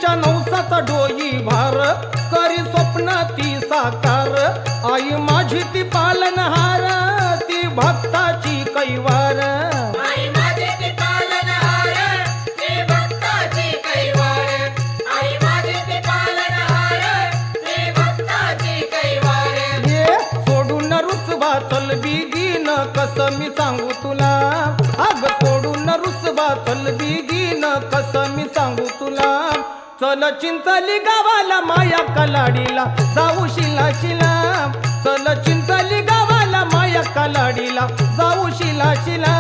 तिच्या नवसाचा डोई भार करी स्वप्न ती साकार आई माझी ती पालनहार ती भक्ताची कैवार आई माझी ती पालनहार ती भक्ताची कैवार आई माझी ती पालनहार ती भक्ताची कैवार ये सोडून रुसवा तलबिगीन कसं मी सांगू तुला अग सोडून रुसवा तलबिगीन कसं मी सांगू तुला चल चिंचली गावाला माया कलाडीला जाऊ शिला शिला चल चिंचली गावाला माया कलाडीला जाऊ शिला शिला